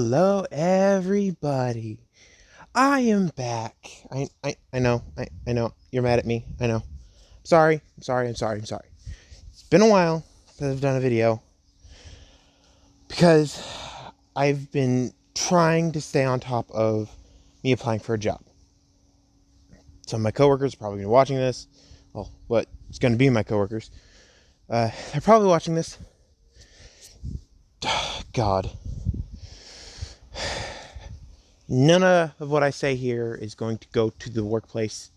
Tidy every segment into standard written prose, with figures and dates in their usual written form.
Hello, everybody. I am back. I know. I know. You're mad at me. I know. I'm sorry. It's been a while since I've done a video because I've been trying to stay on top of me applying for a job. Some of my coworkers are probably going to be watching this. Well, what it's going to be my coworkers. They're probably watching this. God. None of what I say here is going to go to the workplace.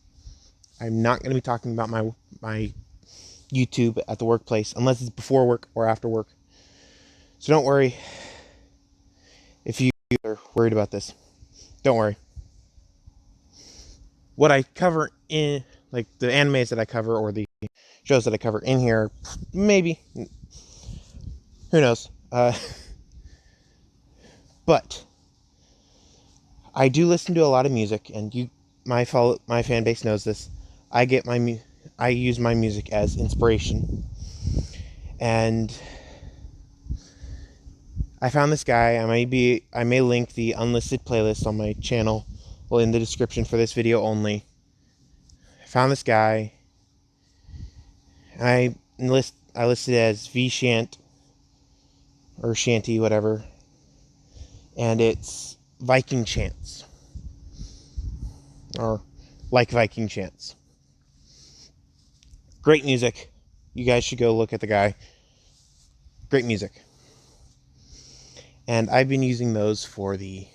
I'm not going to be talking about my YouTube at the workplace unless it's before work or after work. So don't worry if you are worried about this. Don't worry. What I cover in, like the animes that I cover or the shows that I cover in here, maybe. Who knows? But I do listen to a lot of music, and my fan base knows this. I use my music as inspiration, and I found this guy. I may link the unlisted playlist on my channel, well, in the description for this video only. I found this guy. I listed as V Shant or Shanty, whatever, and it's Viking Chants, or like Viking Chants. Great music. You guys should go look at the guy. Great music. And I've been using those for the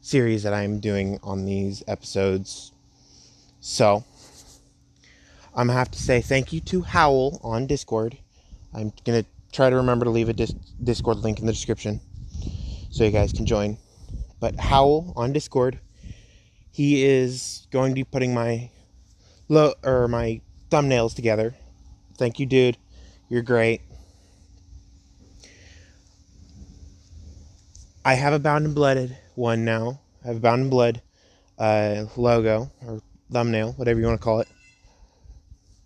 series that I'm doing on these episodes. So, I'm going to have to say thank you to Howl on Discord. I'm going to try to remember to leave a Discord link in the description so you guys can join. But Howl on Discord, he is going to be putting my thumbnails together. Thank you, dude. You're great. I have a Bound and Blooded one now. I have a Bound and Blood logo or thumbnail, whatever you want to call it.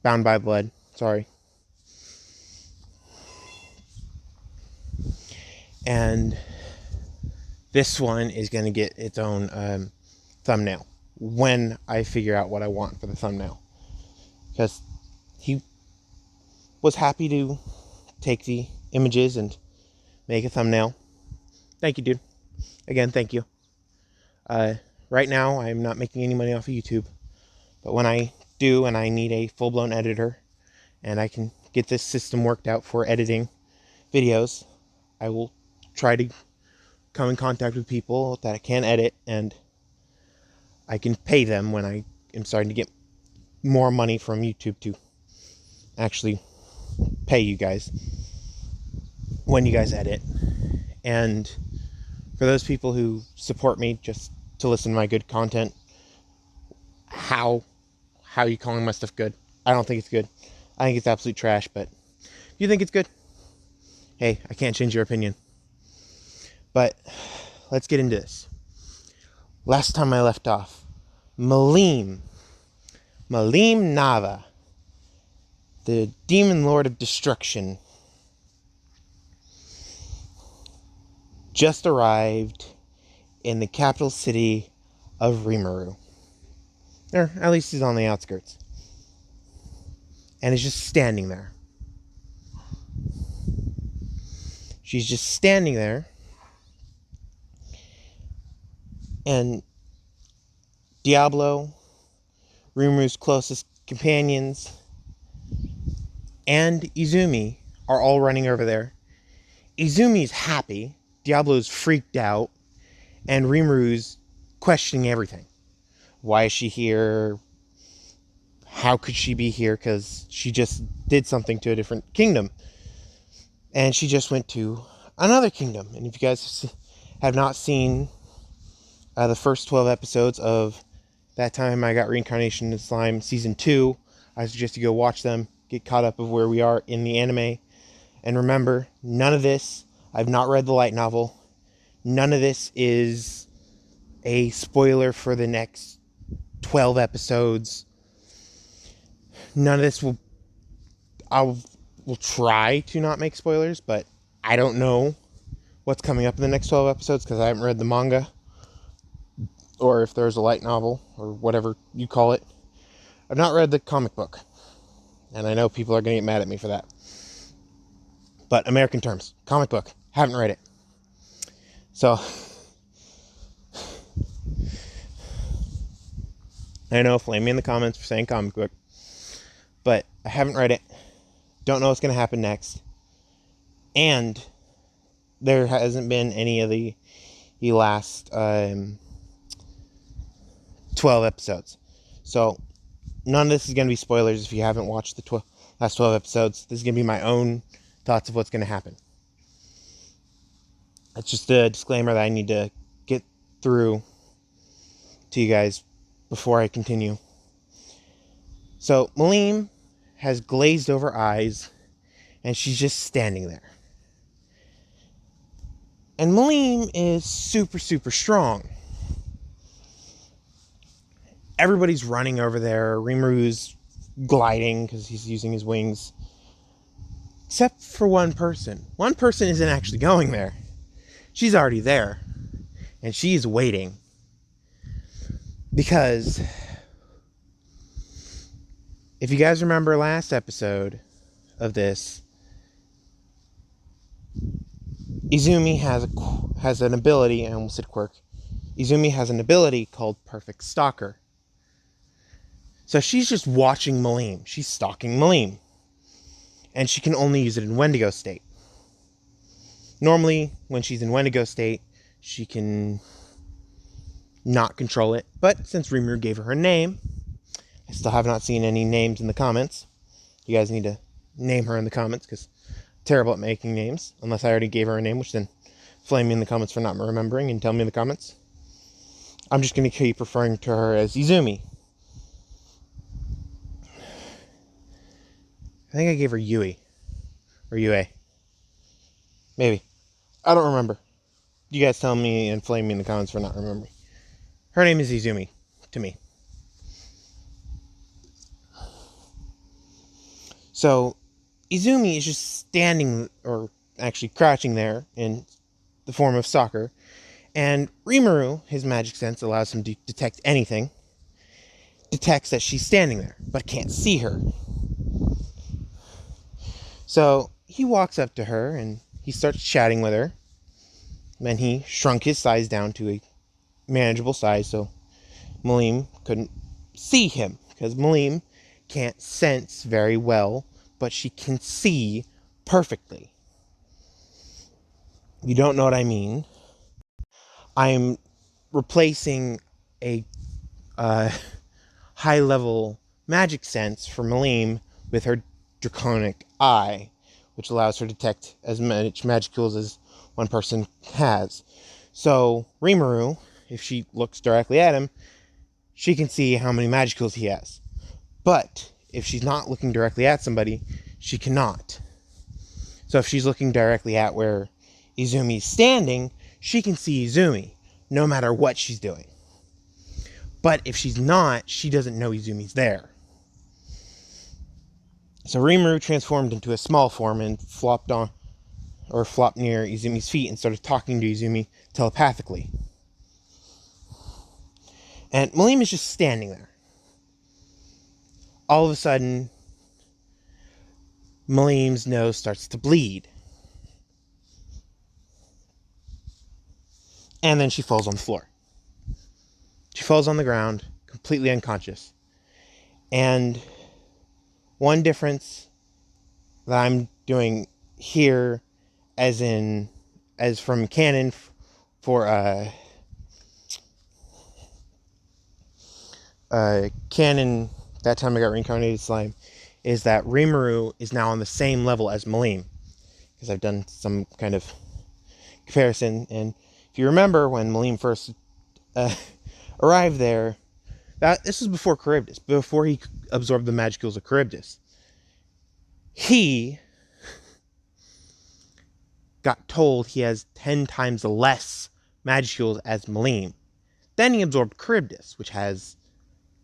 Bound by Blood. Sorry. And this one is going to get its own thumbnail when I figure out what I want for the thumbnail. Because he was happy to take the images and make a thumbnail. Thank you, dude. Again, thank you. Right now, I'm not making any money off of YouTube. But when I do, and I need a full-blown editor, and I can get this system worked out for editing videos, I will try to come in contact with people that I can edit, and I can pay them when I am starting to get more money from YouTube to actually pay you guys when you guys edit. And for those people who support me just to listen to my good content, how are you calling my stuff good? I don't think it's good. I think it's absolute trash, but if you think it's good, hey, I can't change your opinion. But let's get into this. Last time I left off, Malim Nava, the Demon Lord of Destruction, just arrived in the capital city of Rimuru. Or at least he's on the outskirts. And is just standing there. She's just standing there. And Diablo, Rimuru's closest companions, and Izumi are all running over there. Izumi's happy. Diablo's freaked out. And Rimuru's questioning everything. Why is she here? How could she be here? Because she just did something to a different kingdom. And she just went to another kingdom. And if you guys have not seen the first 12 episodes of That Time I Got Reincarnation in Slime Season 2, I suggest you go watch them, get caught up of where we are in the anime. And remember, none of this, I've not read the light novel, none of this is a spoiler for the next 12 episodes. None of this I will try to not make spoilers, but I don't know what's coming up in the next 12 episodes because I haven't read the manga, or if there's a light novel, or whatever you call it. I've not read the comic book, and I know people are going to get mad at me for that. But American Terms, comic book, haven't read it. So, I know, flame me in the comments for saying comic book, but I haven't read it, don't know what's going to happen next, and there hasn't been any of the last 12 episodes. So, none of this is going to be spoilers if you haven't watched the last 12 episodes. This is going to be my own thoughts of what's going to happen. It's just a disclaimer that I need to get through to you guys before I continue. So, Malim has glazed over eyes, and she's just standing there. And Malim is super, super strong. Everybody's running over there. Rimuru's gliding because he's using his wings. Except for one person. One person isn't actually going there. She's already there. And she's waiting. Because if you guys remember last episode of this, Izumi has an ability, I almost said quirk. Izumi has an ability called Perfect Stalker. So she's just watching Malim. She's stalking Malim. And she can only use it in Wendigo state. Normally, when she's in Wendigo state, she can not control it. But since Rimuru gave her a name, I still have not seen any names in the comments. You guys need to name her in the comments, because I'm terrible at making names. Unless I already gave her a name, which then flame me in the comments for not remembering and tell me in the comments. I'm just going to keep referring to her as Izumi. I think I gave her Yui. Or Yue. Maybe. I don't remember. You guys tell me and flame me in the comments for not remembering. Her name is Izumi. To me. So, Izumi is just standing, or actually crouching there in the form of Stalker. And Rimuru, his magic sense allows him to detect anything. Detects that she's standing there, but can't see her. So he walks up to her and he starts chatting with her. Then he shrunk his size down to a manageable size so Malim couldn't see him. Because Malim can't sense very well, but she can see perfectly. You don't know what I mean. I'm replacing a high-level magic sense for Malim with her draconic eye, which allows her to detect as much magic as one person has. So Rimuru, if she looks directly at him, she can see how many magic he has. But if she's not looking directly at somebody, she cannot. So if she's looking directly at where Izumi's standing, she can see Izumi, no matter what she's doing. But if she's not, she doesn't know Izumi's there. So Rimuru transformed into a small form and flopped near Izumi's feet and started talking to Izumi telepathically. And Malim is just standing there. All of a sudden, Malim's nose starts to bleed. And then she falls on the floor. She falls on the ground, completely unconscious. And one difference that I'm doing here, as from canon for canon, that time I got reincarnated slime, is that Rimuru is now on the same level as Malim. Because I've done some kind of comparison. And if you remember when Malim first arrived there, this was before Charybdis, before he absorbed the magicals of Charybdis. He got told he has 10 times less magicals as Malim. Then he absorbed Charybdis, which has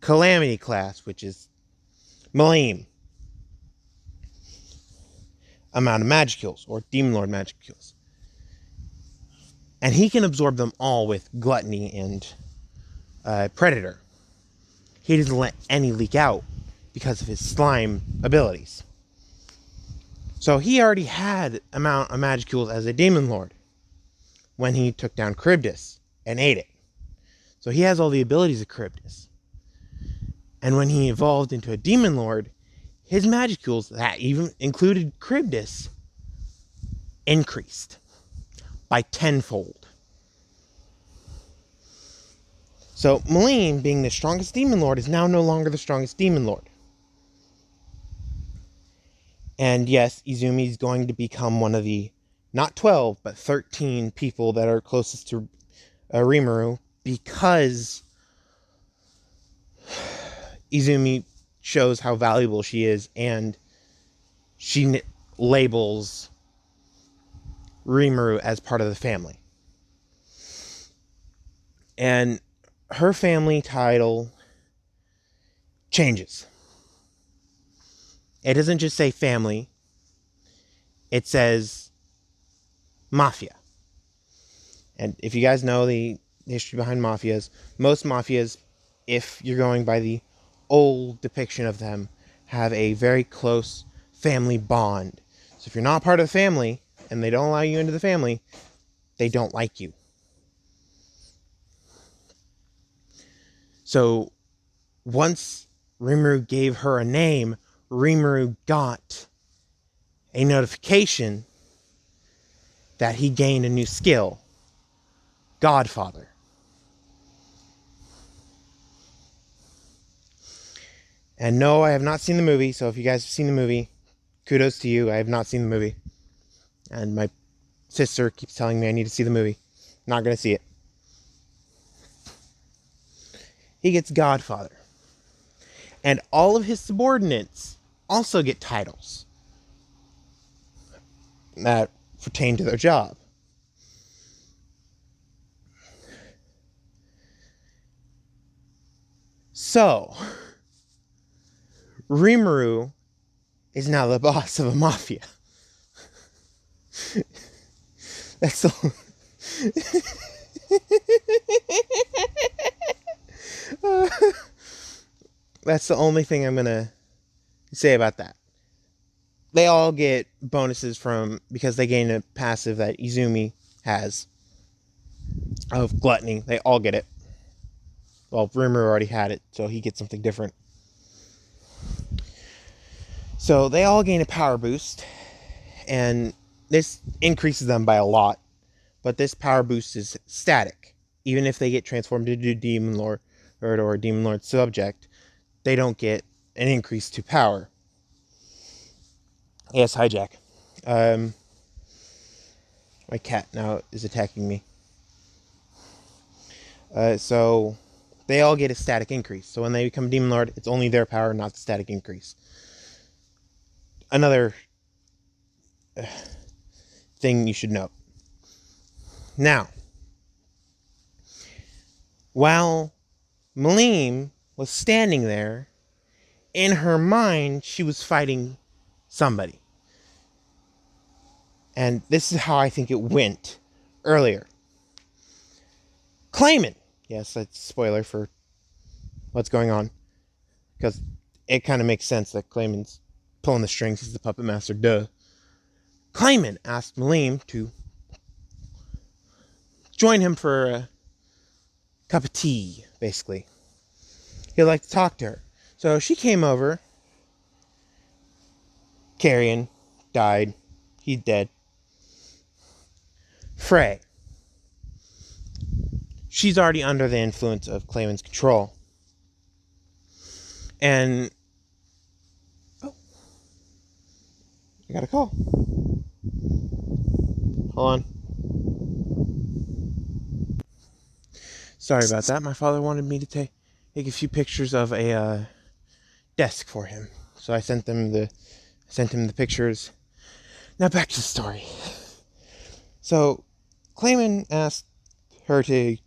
Calamity class, which is Malim amount of magicals, or Demon Lord magicals. And he can absorb them all with gluttony and predator. He doesn't let any leak out because of his slime abilities. So he already had amount of Magicools as a Demon Lord when he took down Charybdis and ate it. So he has all the abilities of Charybdis. And when he evolved into a Demon Lord, his Magicools, that even included Charybdis, increased by tenfold. So Malim, being the strongest Demon Lord, is now no longer the strongest Demon Lord. And yes, Izumi is going to become one of the, not 12, but 13 people that are closest to Rimuru, because Izumi shows how valuable she is, and she labels Rimuru as part of the family. And her family title changes. It doesn't just say family. It says mafia. And if you guys know the history behind mafias, most mafias, if you're going by the old depiction of them, have a very close family bond. So if you're not part of the family and they don't allow you into the family, they don't like you. So once Rimuru gave her a name, Rimuru got a notification that he gained a new skill, Godfather. And no, I have not seen the movie, so if you guys have seen the movie, kudos to you. I have not seen the movie. And my sister keeps telling me I need to see the movie. Not going to see it. He gets Godfather. And all of his subordinates also get titles that pertain to their job. So, Rimuru is now the boss of a mafia. That's the... That's the only thing I'm going to say about that. They all get bonuses because they gain a passive that Izumi has of gluttony. They all get it. Well, Rimuru already had it, so he gets something different. So they all gain a power boost, and this increases them by a lot. But this power boost is static. Even if they get transformed into a Demon Lord or a Demon Lord subject, they don't get an increase to power. Yes, hijack. My cat now is attacking me. So they all get a static increase. So when they become Demon Lord, it's only their power, not the static increase. Another thing you should note. Now, while Malim was standing there, in her mind, she was fighting somebody. And this is how I think it went earlier. Clayman. Yes, that's a spoiler for what's going on. Because it kind of makes sense that Clayman's pulling the strings. He's the puppet master, duh. Clayman asked Malim to join him for a cup of tea, basically. He'd like to talk to her. So she came over. Carrion died. He's dead. Frey. She's already under the influence of Clayman's control. And... oh. I got a call. Hold on. Sorry about that. My father wanted me to take a few pictures of a desk for him. So I sent him the pictures. Now back to the story. So Clayman asked her to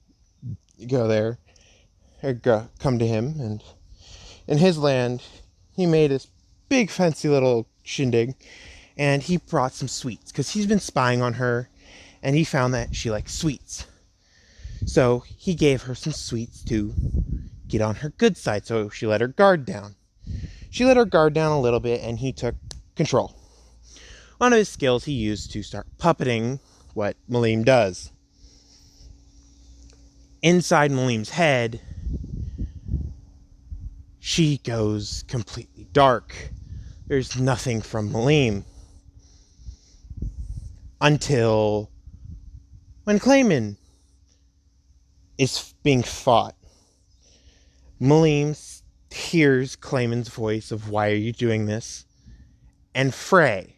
go there, or come to him, and in his land, he made this big fancy little shindig, and he brought some sweets, because he's been spying on her, and he found that she liked sweets. So he gave her some sweets to get on her good side, so she let her guard down. She let her guard down a little bit, and he took control. One of his skills he used to start puppeting what Malim does. Inside Malim's head, she goes completely dark. There's nothing from Malim. Until when Clayman is being fought, Malim hears Clayman's voice of, "Why are you doing this?" And Frey.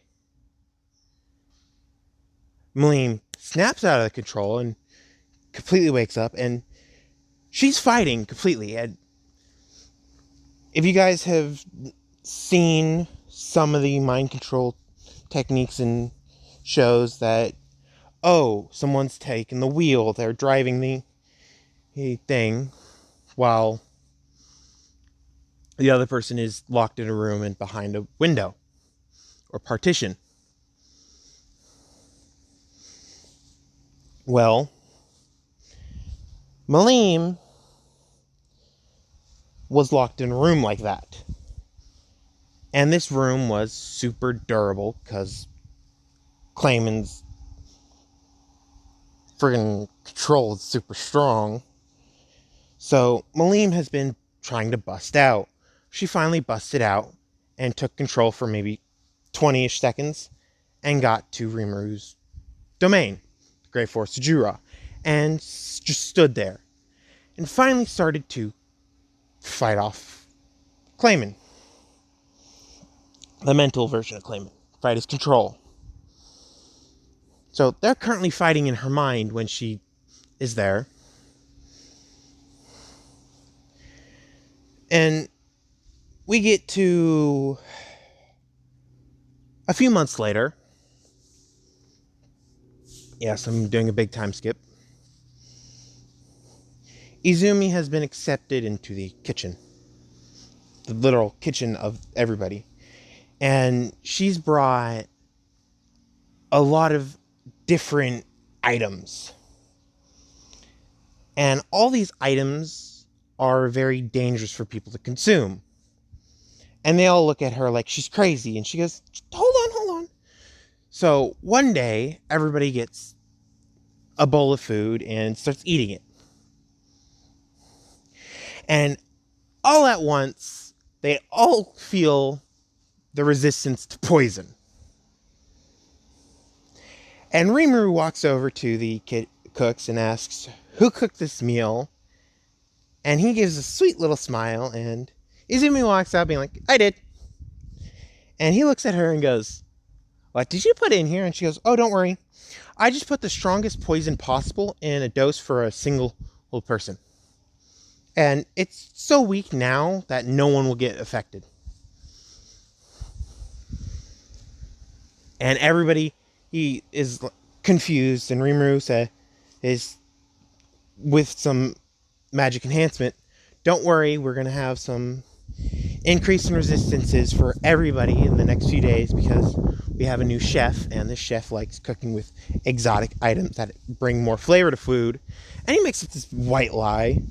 Malim snaps out of the control and completely wakes up, and she's fighting completely. And if you guys have seen some of the mind control techniques in shows that, oh, someone's taking the wheel, they're driving the thing while the other person is locked in a room and behind a window or partition. Well, Malim was locked in a room like that. And this room was super durable because Clayman's friggin' control is super strong. So Malim has been trying to bust out. She finally busted out and took control for maybe 20-ish seconds and got to Rimuru's domain, the Great Forest of Jura, and just stood there and finally started to fight off Clayman. The mental version of Clayman. Fight his control. So they're currently fighting in her mind when she is there. And we get to a few months later. Yes, I'm doing a big time skip. Izumi has been accepted into the kitchen. The literal kitchen of everybody. And she's brought a lot of different items. And all these items are very dangerous for people to consume. And they all look at her like she's crazy. And she goes, hold on. So one day, everybody gets a bowl of food and starts eating it. And all at once, they all feel the resistance to poison. And Rimuru walks over to the cooks and asks, "Who cooked this meal?" And he gives a sweet little smile, and Izumi walks out being like, "I did." And he looks at her and goes, "What did you put in here?" And she goes, "Oh, don't worry. I just put the strongest poison possible in a dose for a single person. And it's so weak now that no one will get affected." And everybody, he is confused, and Rimuru is with some magic enhancement, "Don't worry, we're going to have some increase in resistances for everybody in the next few days because we have a new chef, and this chef likes cooking with exotic items that bring more flavor to food." And he makes up this white lie.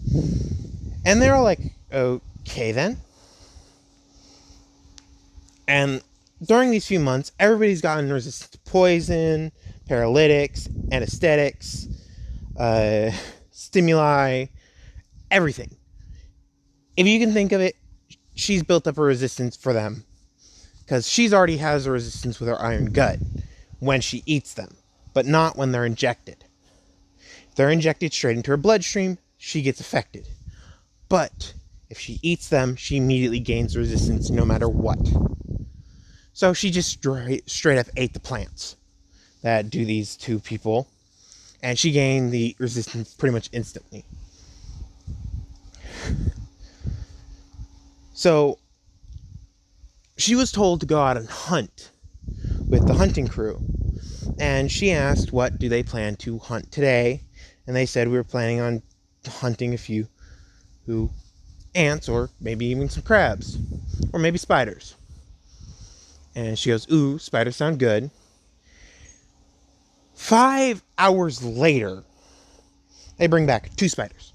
And they're all like, "Okay then." And during these few months, everybody's gotten resistant to poison, paralytics, anesthetics, stimuli, everything. If you can think of it, she's built up a resistance for them. Because she's already has a resistance with her iron gut when she eats them, but not when they're injected. If they're injected straight into her bloodstream, she gets affected. But if she eats them, she immediately gains resistance no matter what. So she just straight up ate the plants that do these two people. And she gained the resistance pretty much instantly. So she was told to go out and hunt with the hunting crew. And she asked, what do they plan to hunt today? And they said, we were planning on hunting a few ants, or maybe even some crabs, or maybe spiders. And she goes, "Ooh, spiders sound good." 5 hours later, they bring back 2 spiders.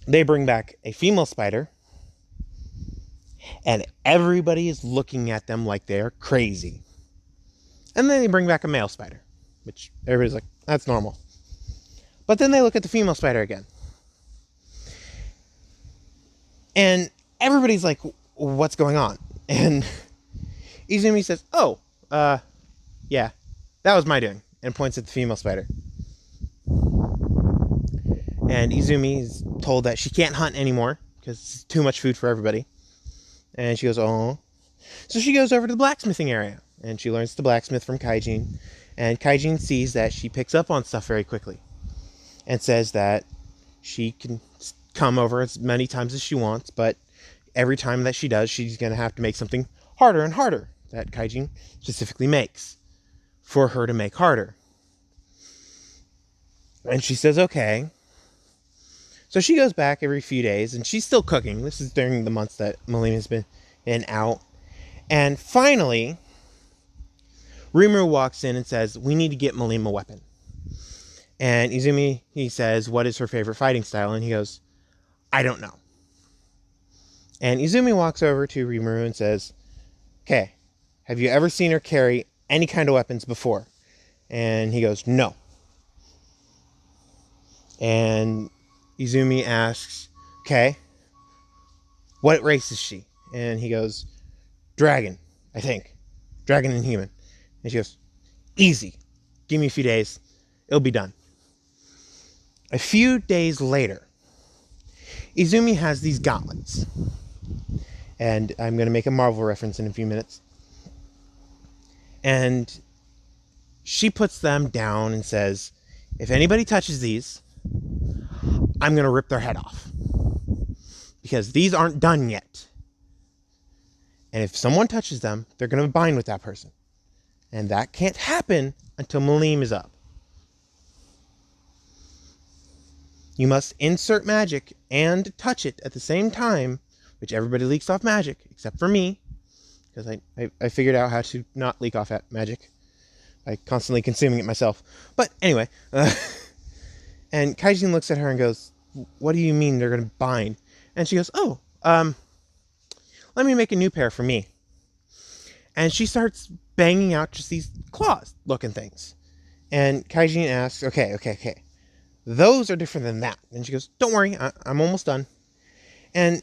They bring back a female spider, and everybody is looking at them like they're crazy. And then they bring back a male spider, which everybody's like, that's normal. But then they look at the female spider again. And everybody's like, what's going on? And Izumi says, yeah, that was my doing, and points at the female spider. And Izumi is told that she can't hunt anymore because it's too much food for everybody. And she goes, oh. So she goes over to the blacksmithing area, and she learns the blacksmith from Kaijin. And Kaijin sees that she picks up on stuff very quickly and says that she can come over as many times as she wants, but every time that she does, she's going to have to make something harder and harder that Kaijin specifically makes for her to make harder. And she says, okay. So she goes back every few days, and she's still cooking. This is during the months that Malim has been out. And finally, Rimuru walks in and says, we need to get Malim a weapon. And Izumi, he says, what is her favorite fighting style? And he goes, I don't know. And Izumi walks over to Rimuru and says, okay, have you ever seen her carry any kind of weapons before? And he goes, no. And Izumi asks, okay, what race is she? And he goes, dragon, I think. Dragon and human. And she goes, easy. Give me a few days. It'll be done. A few days later, Izumi has these gauntlets. And I'm going to make a Marvel reference in a few minutes. And she puts them down and says, if anybody touches these, I'm going to rip their head off. Because these aren't done yet. And if someone touches them, they're going to bind with that person. And that can't happen until Malim is up. You must insert magic and touch it at the same time, which everybody leaks off magic, except for me. Because I figured out how to not leak off magic by constantly consuming it myself. But anyway, and Kaijin looks at her and goes, what do you mean they're going to bind? And she goes, let me make a new pair for me. And she starts banging out just these claws-looking things. And Kaijin asks, okay. Those are different than that. And she goes, don't worry, I'm almost done. And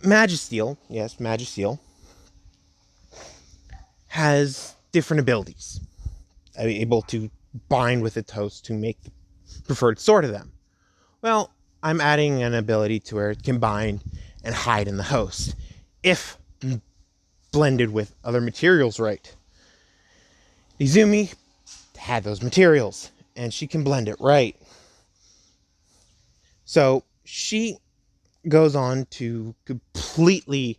Magisteel, yes, Magisteel, has different abilities. Able to bind with its host to make the preferred sort of them. Well, I'm adding an ability to where it can bind and hide in the host, if blended with other materials right. Izumi had those materials, and she can blend it right. So she goes on to completely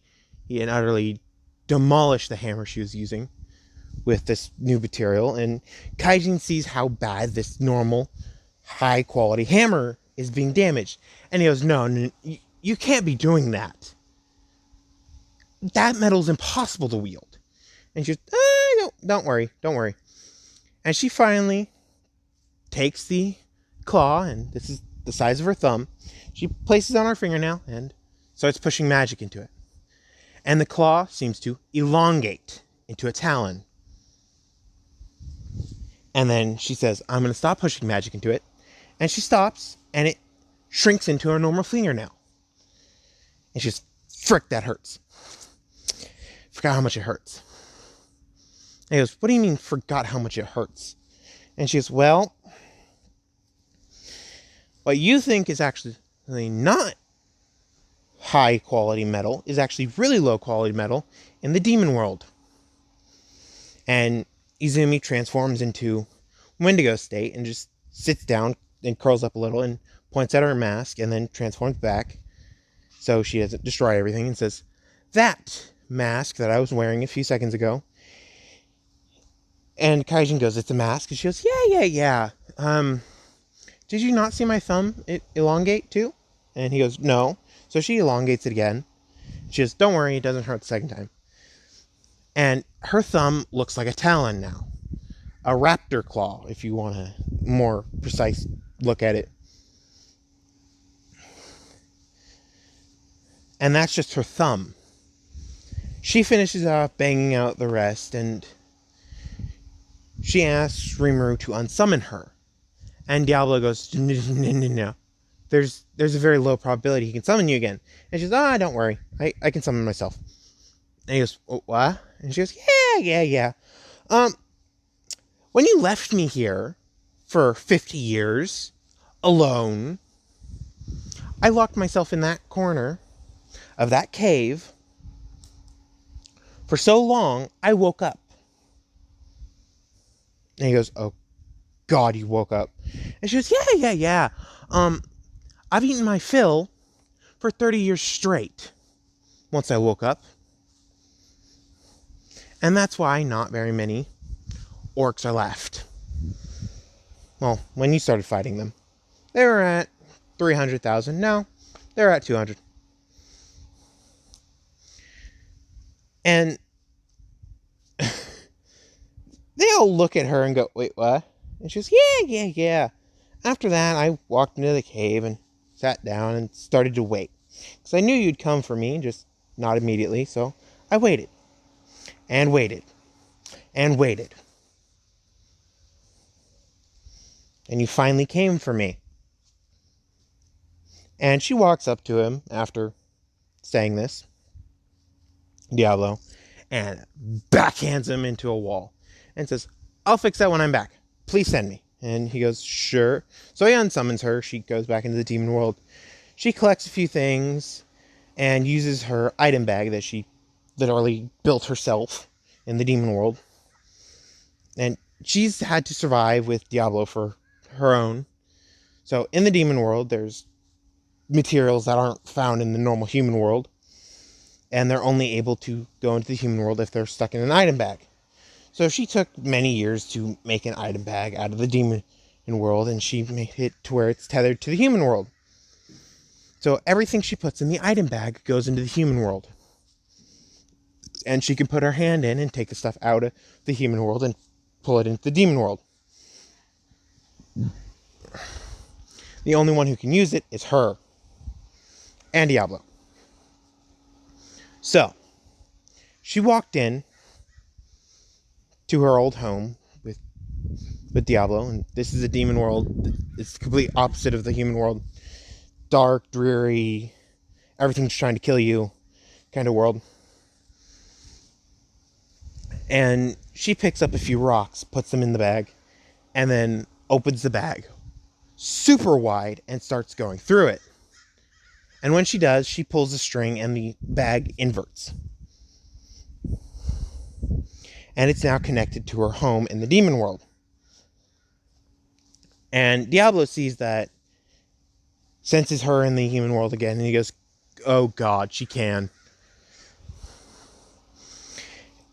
and utterly demolish the hammer she was using with this new material, and Kaijin sees how bad this normal high quality hammer is being damaged, and he goes, no, you can't be doing that. That metal's impossible to wield. And she goes, don't worry. And she finally takes the claw, and this is the size of her thumb. She places it on her fingernail and starts pushing magic into it. And the claw seems to elongate into a talon. And then she says, I'm going to stop pushing magic into it. And she stops, and it shrinks into a normal fingernail. And she goes, frick, that hurts. Forgot how much it hurts. And he goes, what do you mean, forgot how much it hurts? And she goes, well, what you think is actually not high quality metal is actually really low quality metal in the demon world. And Izumi transforms into Wendigo state and just sits down and curls up a little and points at her mask and then transforms back so she doesn't destroy everything, and says, that mask that I was wearing a few seconds ago. And Kaijin goes, it's a mask? And she goes, yeah. Did you not see my thumb elongate too? And he goes, no. So she elongates it again. She goes, don't worry, it doesn't hurt the second time. And her thumb looks like a talon now. a raptor claw, if you want a more precise look at it. And that's just her thumb. She finishes off banging out the rest, and she asks Rimuru to unsummon her. And Diablo goes, no. There's a very low probability he can summon you again. And she goes, don't worry. I can summon myself. And he goes, what? And she goes, yeah. When you left me here for 50 years, alone, I locked myself in that corner of that cave. For so long, I woke up. And he goes, oh, God, you woke up. And she goes, yeah. I've eaten my fill for 30 years straight once I woke up. And that's why not very many orcs are left. Well, when you started fighting them, they were at 300,000. Now, they're at 200. And they all look at her and go, wait, what? And she goes, yeah. After that, I walked into the cave and sat down and started to wait. Because I knew you'd come for me, just not immediately. So I waited. And waited. And waited. And you finally came for me. And she walks up to him after saying this, Diablo, and backhands him into a wall and says, I'll fix that when I'm back. Please send me. And he goes, sure. So he unsummons her. She goes back into the demon world. She collects a few things and uses her item bag that she literally built herself in the demon world. And she's had to survive with Diablo for her own. So in the demon world, there's materials that aren't found in the normal human world. And they're only able to go into the human world if they're stuck in an item bag. So she took many years to make an item bag out of the demon world, and she made it to where it's tethered to the human world. So everything she puts in the item bag goes into the human world. And she can put her hand in and take the stuff out of the human world and pull it into the demon world. The only one who can use it is her and Diablo. So, she walked in to her old home with Diablo, and this is a demon world. It's the complete opposite of the human world. Dark, dreary, everything's trying to kill you kind of world. And she picks up a few rocks, puts them in the bag, and then opens the bag super wide and starts going through it. And when she does, she pulls the string and the bag inverts. And it's now connected to her home in the demon world. And Diablo sees that, senses her in the human world again, and he goes, oh God, she can.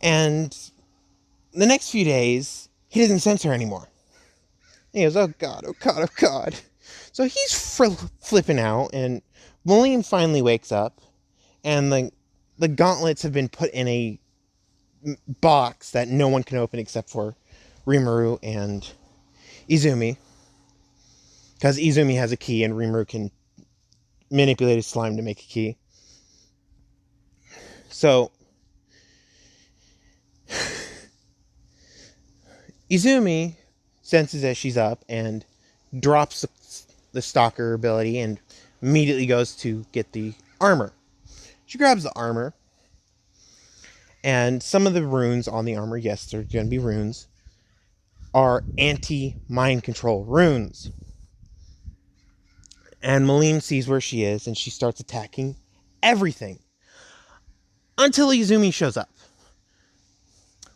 And the next few days, he doesn't sense her anymore. He goes, oh God. So he's flipping out, and Malim finally wakes up, and the gauntlets have been put in a box that no one can open except for Rimuru and Izumi. Because Izumi has a key, and Rimuru can manipulate his slime to make a key. So Izumi senses that she's up and drops the stalker ability and immediately goes to get the armor. She grabs the armor, and some of the runes on the armor, yes, they're going to be runes, are anti-mind control runes. And Malim sees where she is, and she starts attacking everything until Izumi shows up.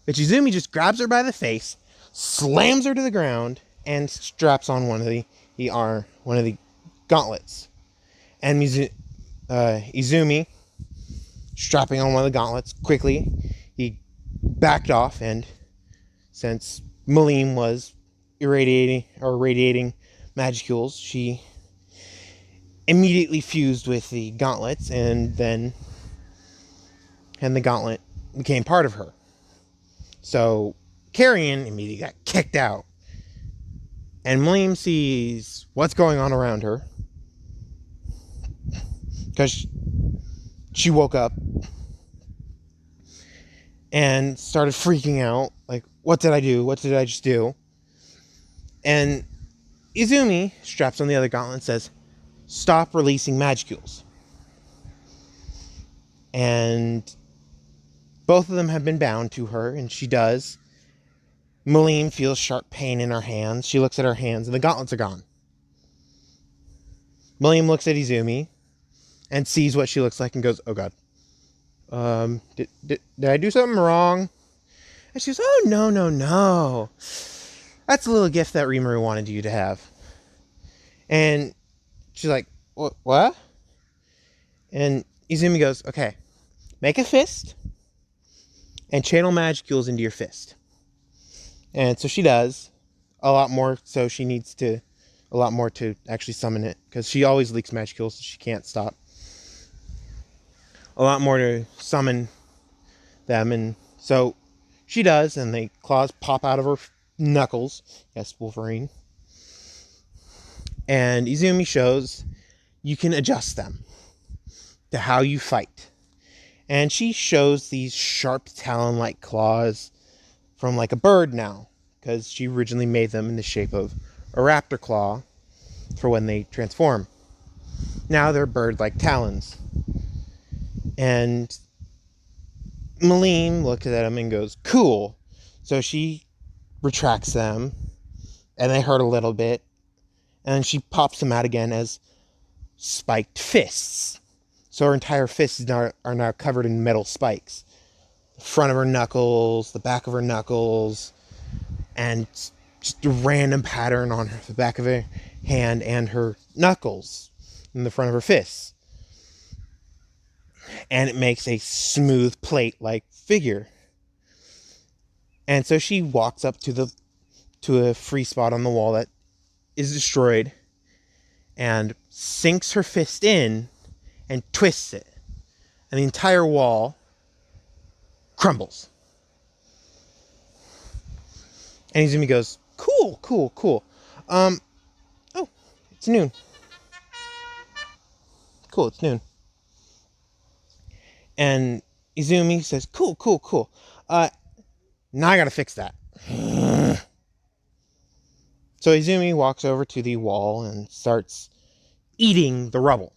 But Izumi just grabs her by the face, slams her to the ground, and straps on one of the gauntlets. And Izumi, strapping on one of the gauntlets, quickly, he backed off, and since Malim was radiating magicules, she immediately fused with the gauntlets, and the gauntlet became part of her. So Carrion immediately got kicked out. And Maleem sees what's going on around her. Because she woke up and started freaking out. Like, what did I do? What did I just do? And Izumi straps on the other gauntlet and says, stop releasing Magicules. And both of them have been bound to her, and she does. Maleem feels sharp pain in her hands. She looks at her hands, and the gauntlets are gone. Maleem looks at Izumi and sees what she looks like and goes, oh God. Did I do something wrong? And she goes, oh, no. That's a little gift that Rimuru wanted you to have. And she's like, what? And Izumi goes, okay, make a fist and channel Magicules into your fist. And so she does. A lot more, so she needs a lot more to actually summon it, because she always leaks Magicules, so she can't stop. A lot more to summon them, and so she does, and the claws pop out of her knuckles. Yes, Wolverine. And Izumi shows you can adjust them to how you fight. And she shows these sharp talon-like claws from like a bird now, because she originally made them in the shape of a raptor claw for when they transform. Now they're bird-like talons. And Maleem looks at them and goes, cool. So she retracts them, and they hurt a little bit, and then she pops them out again as spiked fists. So her entire fists are now covered in metal spikes. The front of her knuckles, the back of her knuckles, and just a random pattern on the back of her hand and her knuckles in the front of her fists. And it makes a smooth plate-like figure. And so she walks up to a free spot on the wall that is destroyed and sinks her fist in and twists it. And the entire wall crumbles. And Izumi goes, cool. Oh, it's noon. Cool, it's noon. And Izumi says, cool. Now I gotta fix that. So Izumi walks over to the wall and starts eating the rubble.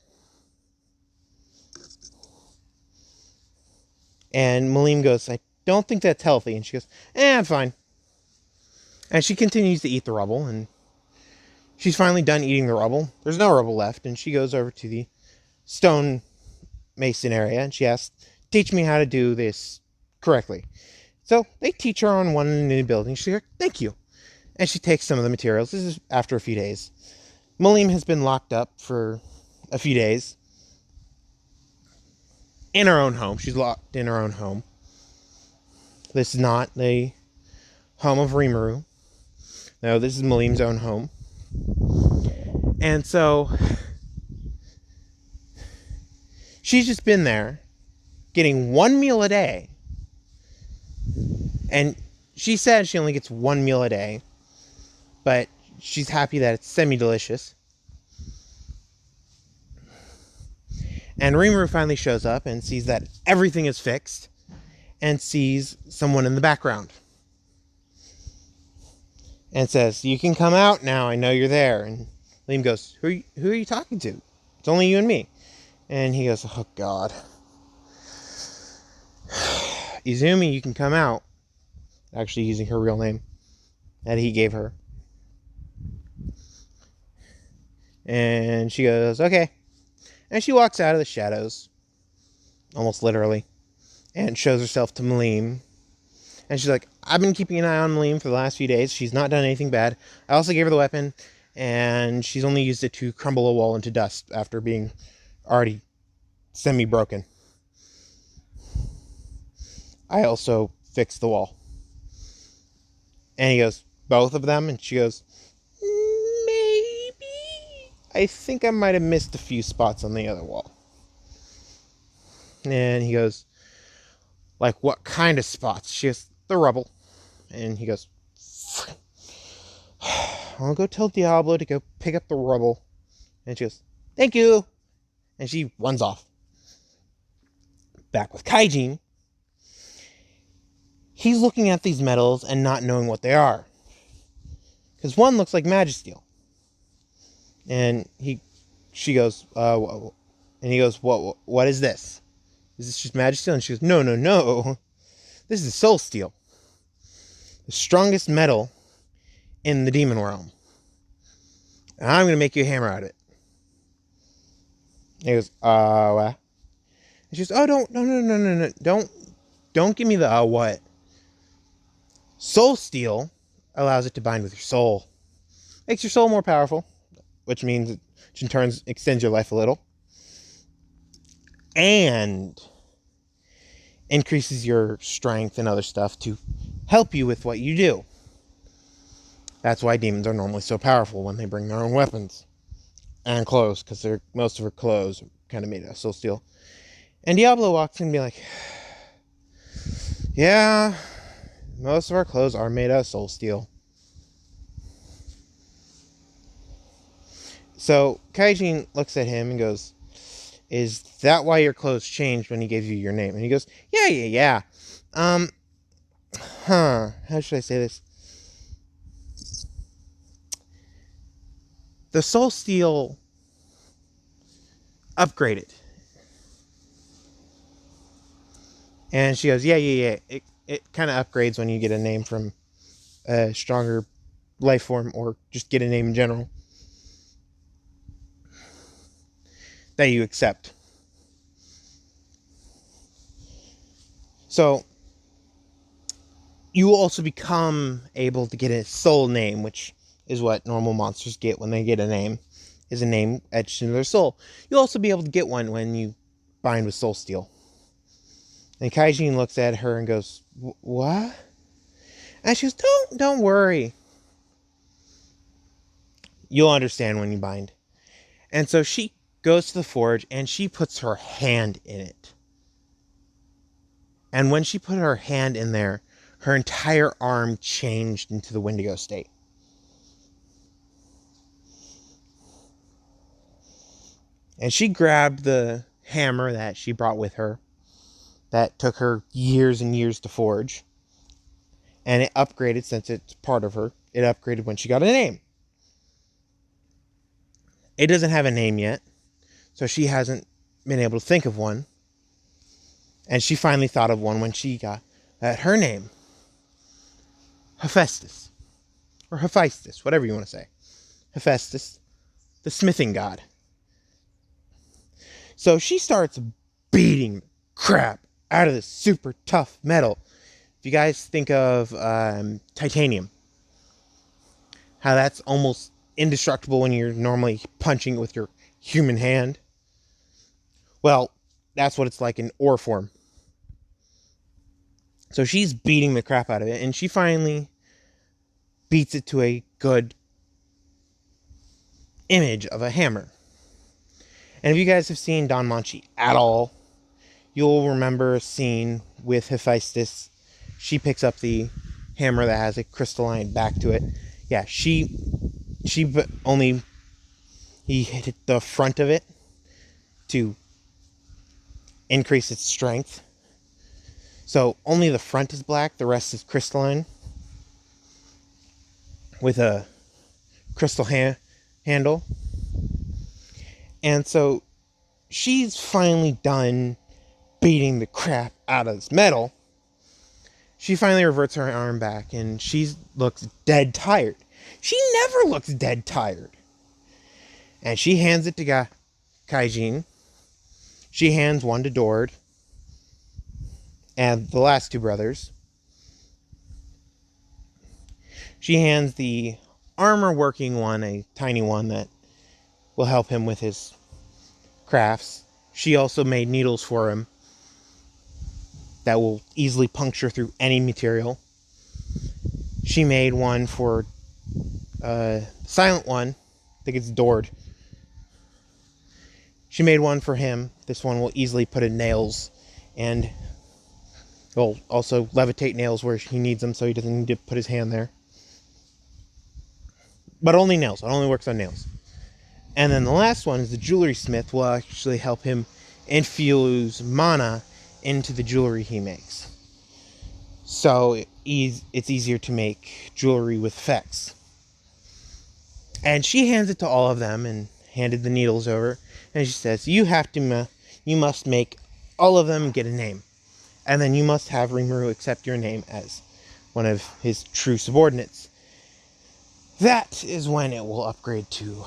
And Maleem goes, I don't think that's healthy. And she goes, I'm fine. And she continues to eat the rubble, and she's finally done eating the rubble. There's no rubble left, and she goes over to the stone mason area, and she asks, teach me how to do this correctly. So they teach her on one in the building. She's like, thank you. And she takes some of the materials. This is after a few days. Maleem has been locked up for a few days in her own home. She's locked in her own home. This is not the home of Rimuru. No, this is Maleem's own home. And so she's just been there getting one meal a day. And she said she only gets one meal a day, but she's happy that it's semi-delicious. And Rimuru finally shows up and sees that everything is fixed and sees someone in the background. And says, you can come out now, I know you're there. And Liam goes, who are you talking to? It's only you and me. And he goes, oh God. Izumi, you can come out. Actually using her real name that he gave her. And she goes, okay. And she walks out of the shadows, almost literally, and shows herself to Maleem. And she's like, I've been keeping an eye on Maleem for the last few days. She's not done anything bad. I also gave her the weapon, and she's only used it to crumble a wall into dust after being already semi-broken. I also fixed the wall. And he goes, both of them? And she goes, maybe. I think I might have missed a few spots on the other wall. And he goes, like, what kind of spots? She goes, the rubble. And he goes, I'll go tell Diablo to go pick up the rubble. And she goes, thank you. And she runs off. Back with Kaijin. He's looking at these metals and not knowing what they are. Because one looks like Magisteel. And she goes, and he goes, what is this? Is this just Magisteel? And she goes, no. This is Soul Steel. The strongest metal in the demon realm. And I'm going to make you a hammer out of it. And he goes, what? And she goes, oh, no. Don't give me the, what? Soul Steel allows it to bind with your soul. Makes your soul more powerful, which means, which in turn extends your life a little. And increases your strength and other stuff to help you with what you do. That's why demons are normally so powerful when they bring their own weapons. And clothes, because most of her clothes are kind of made out of Soul Steel. And Diablo walks in and be like, yeah, most of our clothes are made out of Soul Steel. So Kaijin looks at him and goes, is that why your clothes changed when he gave you your name? And he goes, yeah. How should I say this? The Soul Steel upgraded. And she goes, yeah. It kind of upgrades when you get a name from a stronger life form, or just get a name in general that you accept. So you will also become able to get a soul name, which is what normal monsters get when they get a name, is a name etched into their soul. You'll also be able to get one when you bind with Soul Steel. And Kaijin looks at her and goes, what? And she goes, don't worry. You'll understand when you bind. And so she goes to the forge and she puts her hand in it. And when she put her hand in there, her entire arm changed into the Wendigo state. And she grabbed the hammer that she brought with her, that took her years and years to forge. And it upgraded, since it's part of her. It upgraded when she got a name. It doesn't have a name yet, so she hasn't been able to think of one. And she finally thought of one when she got her name. Hephaestus. Or Hephaestus, whatever you want to say. Hephaestus, the smithing god. So she starts beating crap out of this super tough metal. If you guys think of titanium, how that's almost indestructible when you're normally punching with your human hand. Well, that's what it's like in ore form. So she's beating the crap out of it, and she finally beats it to a good image of a hammer. And if you guys have seen Danmachi at all, you'll remember a scene with Hephaestus. She picks up the hammer that has a crystalline back to it. Yeah, he hit the front of it to increase its strength. So only the front is black, the rest is crystalline, with a crystal handle. And so she's finally done beating the crap out of this metal. She finally reverts her arm back, and she looks dead tired. She never looks dead tired. And she hands it to Kaijin. She hands one to Dord and the last two brothers. She hands the armor working one, a tiny one that will help him with his crafts. She also made needles for him that will easily puncture through any material. She made one for silent one. I think it's Dord. She made one for him. This one will easily put in nails and He'll also levitate nails where he needs them, so he doesn't need to put his hand there. But only nails. It only works on nails. And then the last one is the jewelry smith will actually help him infuse mana into the jewelry he makes. So it's easier to make jewelry with effects. And she hands it to all of them and handed the needles over. And she says, you must make all of them get a name. And then you must have Rimuru accept your name as one of his true subordinates. That is when it will upgrade to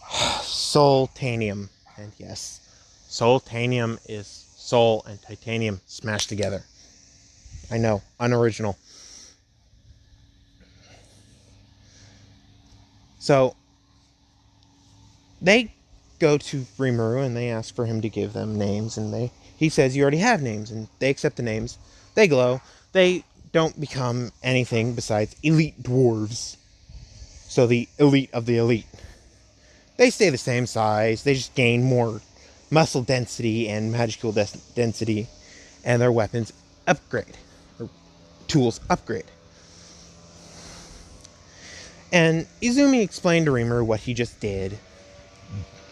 Soultanium. And yes, Soultanium is soul and titanium smashed together. I know, unoriginal. So, they go to Rimuru and they ask for him to give them names, and he says, you already have names, and they accept the names. They glow. They don't become anything besides elite dwarves. So the elite of the elite. They stay the same size. They just gain more muscle density and magical density, and their weapons upgrade, or tools upgrade. And Izumi explained to Rimuru what he just did,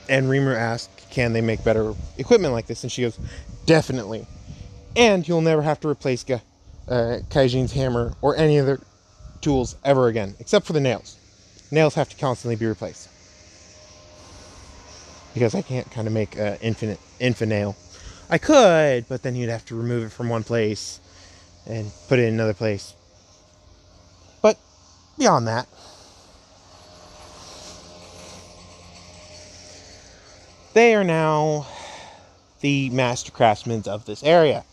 and Rimuru asked, can they make better equipment like this? And she goes, definitely. And you'll never have to replace Kaijin's hammer or any other tools ever again, except for the nails. Nails have to constantly be replaced. Because I can't kind of make an infinite nail. I could, but then you'd have to remove it from one place and put it in another place. But beyond that, they are now the master craftsmen of this area.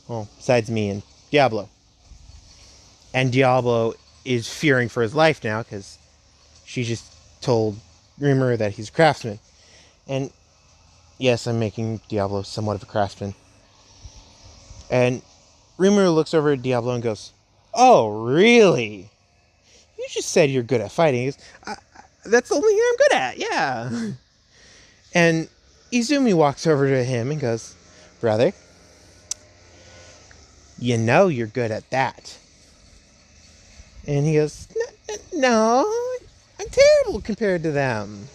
Well, besides me and Diablo. And Diablo is fearing for his life now because she just told Rimuru that he's a craftsman. And yes, I'm making Diablo somewhat of a craftsman. And Rimuru looks over at Diablo and goes, oh, really? You just said you're good at fighting. He goes, that's the only thing I'm good at, yeah. And Izumi walks over to him and goes, brother, you know you're good at that. And he goes, no, I'm terrible compared to them.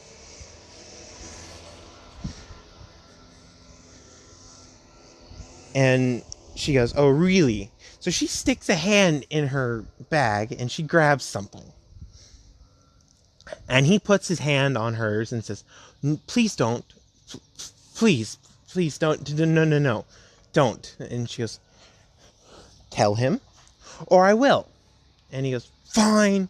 And she goes, oh, really? So she sticks a hand in her bag and she grabs something. And he puts his hand on hers and says, please don't. Please don't. No. Don't. And she goes, tell him or I will. And he goes, fine.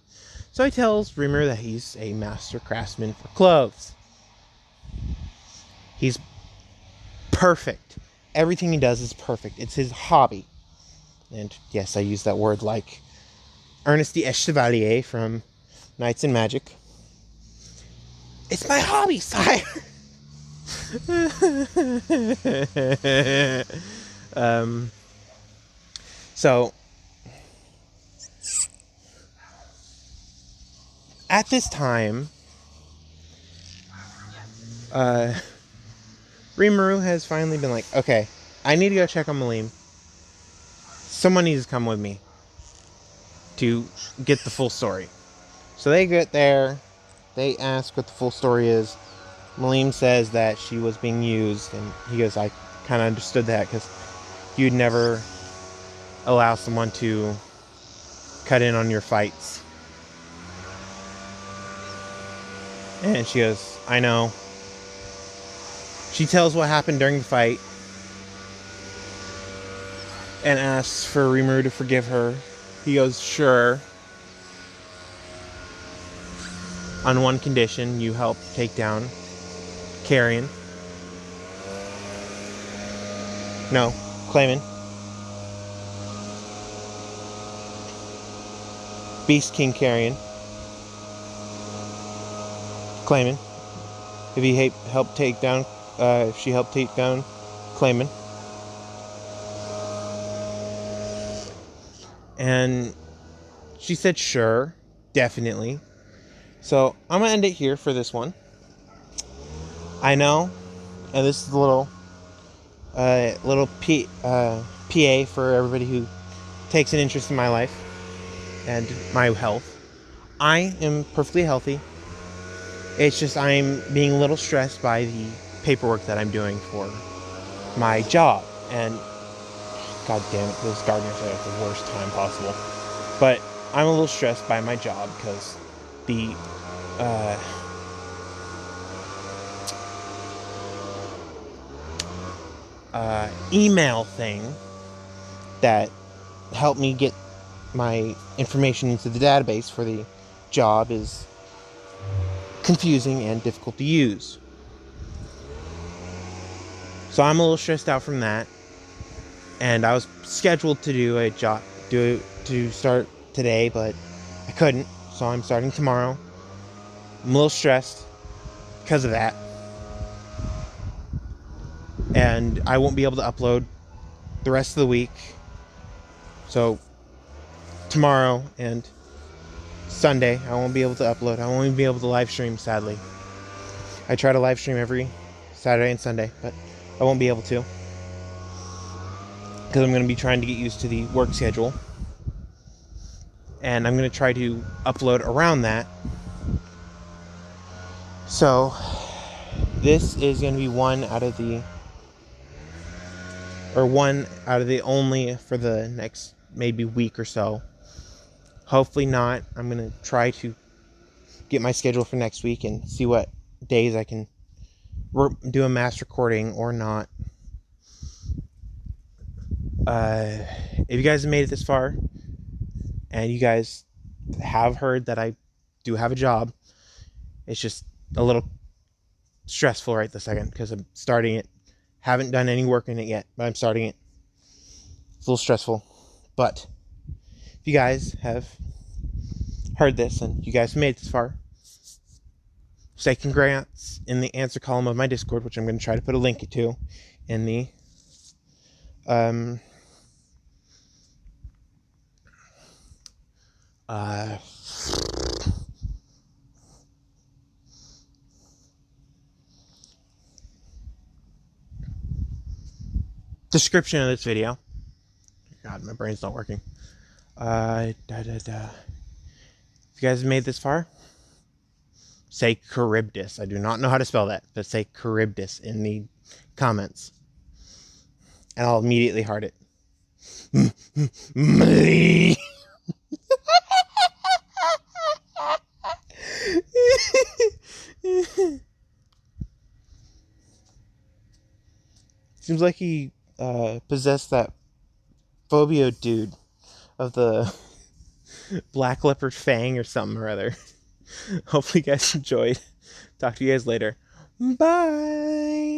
So he tells Rimuru that he's a master craftsman for clothes. He's perfect. Everything he does is perfect. It's his hobby. And yes, I use that word like Ernest the Chevalier from Knights and Magic. It's my hobby, sire. So at this time, Rimuru has finally been like, okay, I need to go check on Malim. Someone needs to come with me to get the full story. So they get there, they ask what the full story is. Malim says that she was being used, and he goes, I kind of understood that because you'd never allow someone to cut in on your fights. And she goes, I know. She tells what happened during the fight and asks for Rimuru to forgive her. He goes, sure. On one condition, you help take down Carrion. No, Clayman. Beast King Carrion. Clayman. If he helped take down, if she helped take down Clayman. And she said, sure, definitely. So I'm going to end it here for this one. I know, and this is a little little PA for everybody who takes an interest in my life and my health. I am perfectly healthy. It's just I'm being a little stressed by the paperwork that I'm doing for my job. And god damn it, those gardeners are at the worst time possible. But I'm a little stressed by my job because the email thing that helped me get my information into the database for the job is confusing and difficult to use. So I'm a little stressed out from that. And I was scheduled to do a job to start today, but I couldn't. So I'm starting tomorrow. I'm a little stressed because of that. And I won't be able to upload the rest of the week. So tomorrow and Sunday I won't be able to upload. I won't even be able to live stream, sadly. I try to live stream every Saturday and Sunday, but I won't be able to, because I'm going to be trying to get used to the work schedule. And I'm going to try to upload around that. So this is going to be one out of the only for the next maybe week or so. Hopefully not. I'm going to try to get my schedule for next week and see what days I can do a mass recording or not. If you guys have made it this far and you guys have heard that I do have a job, it's just a little stressful right this second because I'm starting it. Haven't done any work in it yet, but I'm starting it. It's a little stressful. But if you guys have heard this and you guys have made it this far, say congrats in the answer column of my Discord, which I'm going to try to put a link to in the description of this video. God, my brain's not working. If you guys have made this far, say Charybdis. I do not know how to spell that, but say Charybdis in the comments. And I'll immediately heart it. Seems like he possessed that phobia dude of the black leopard fang or something or other. Hopefully you guys enjoyed. Talk to you guys later. Bye.